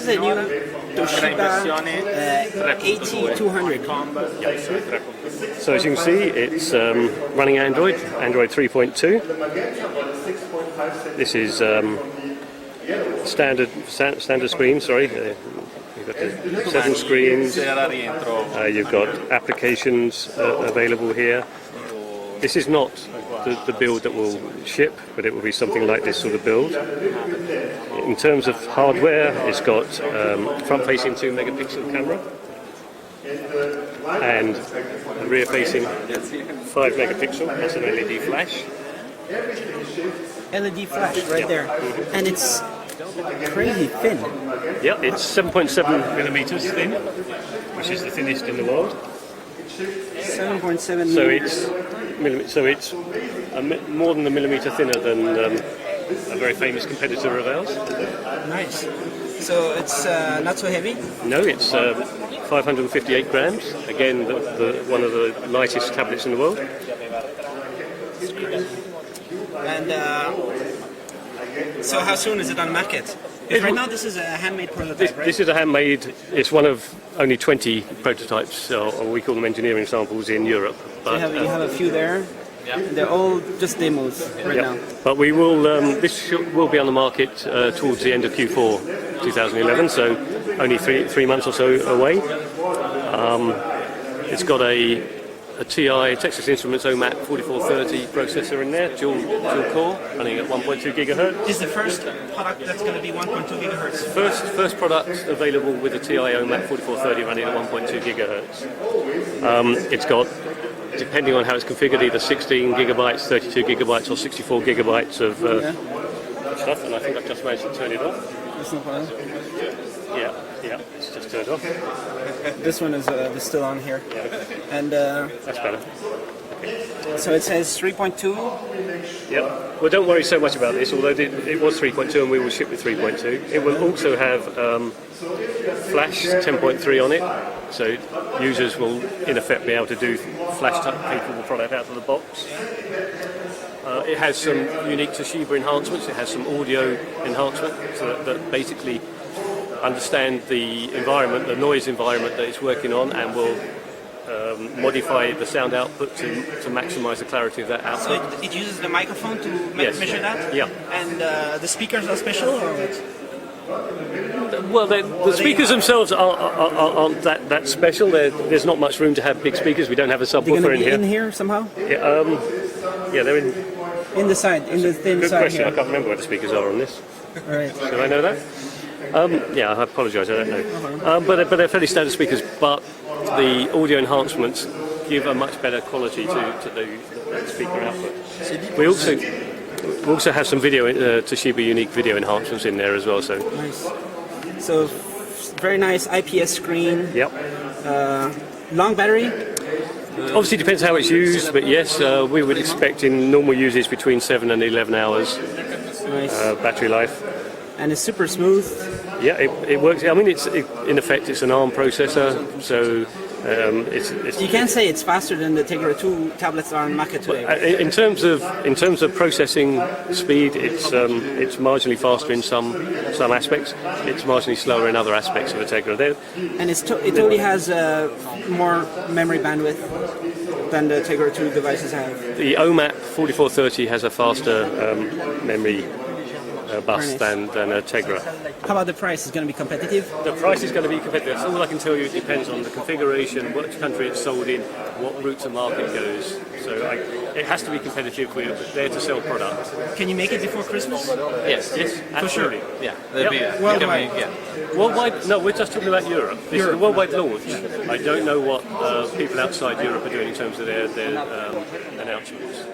is a new Toshiba AT200. So as you can see, it's running Android 3.2. This is standard screen. Sorry, you've got the 7 screens. You've got applications available here. This is not the build that will ship, but it will be something like this sort of build. In terms of hardware, it's got front-facing 2-megapixel camera and a rear-facing 5-megapixel. That's an LED flash. LED flash right there, and it's crazy thin. Yeah, it's 7.7 millimeters thin, which is the thinnest in the world. 7.7. So it's more than a millimeter thinner than a very famous competitor of ours. Nice. So it's not so heavy? No, it's 558 grams. Again, one of the lightest tablets in the world. And so how soon is it on market? Right now this is a handmade prototype, right? This is a handmade, it's one of only 20 prototypes, or we call them engineering samples in Europe. But, so you have a few there? Yeah. They're all just demos right now. But we will, will be on the market towards the end of Q4 2011, so only three months or so away. It's got a TI, Texas Instruments OMAP 4430 processor in there, dual core, running at 1.2 gigahertz. Is the first product that's going to be 1.2 gigahertz? First product available with a TI OMAP 4430 running at 1.2 gigahertz. It's got, depending on how it's configured, either 16 gigabytes, 32 gigabytes, or 64 gigabytes of stuff, and I think I've just managed to turn it off. That's no problem. Yeah, it's just turned off. This one is still on here. Yeah. And that's better. So it says 3.2. Yep. Well, don't worry so much about this, although it was 3.2 and we will ship with 3.2. It will also have Flash 10.3 on it, so users will in effect be able to do Flash-type capable product out of the box. It has some unique Toshiba enhancements. It has some audio enhancement that basically understand the environment, the noise environment that it's working on, and will modify the sound output to maximise the clarity of that output. So it uses the microphone to measure that? Yeah. And the speakers are special, or what? Well, the speakers themselves aren't that special. There's not much room to have big speakers. We don't have a subwoofer in here. In here somehow? Yeah, they're in the side, in the thin good side. Question. Here. I can't remember where the speakers are on this. All right. Should I know that? Yeah, I apologise. I don't know. But they're fairly standard speakers. But the audio enhancements give a much better quality to the speaker output. We also have some video Toshiba unique video enhancements in there as well. So nice. So very nice IPS screen. Yep. Long battery. Obviously depends how it's used, but yes, we would expect in normal uses between 7 and 11 hours battery life. And it's super smooth. Yeah, it works. I mean, in effect it's an ARM processor, so it's. You can say it's faster than the Tegra 2 tablets are on market today. In terms of processing speed, it's marginally faster in some aspects. It's marginally slower in other aspects of the Tegra. And it only has more memory bandwidth than the Tegra 2 devices have. The OMAP 4430 has a faster memory bus than a Tegra. How about the price? Is it going to be competitive? The price is going to be competitive. All I can tell you, it depends on the configuration, which country it's sold in, what route to market goes. So it has to be competitive. We're there to sell product. Can you make it before Christmas? Yes, absolutely. For sure. Yeah, worldwide. Worldwide? No, we're just talking about Europe. This is a worldwide launch. I don't know what people outside Europe are doing in terms of their announcements.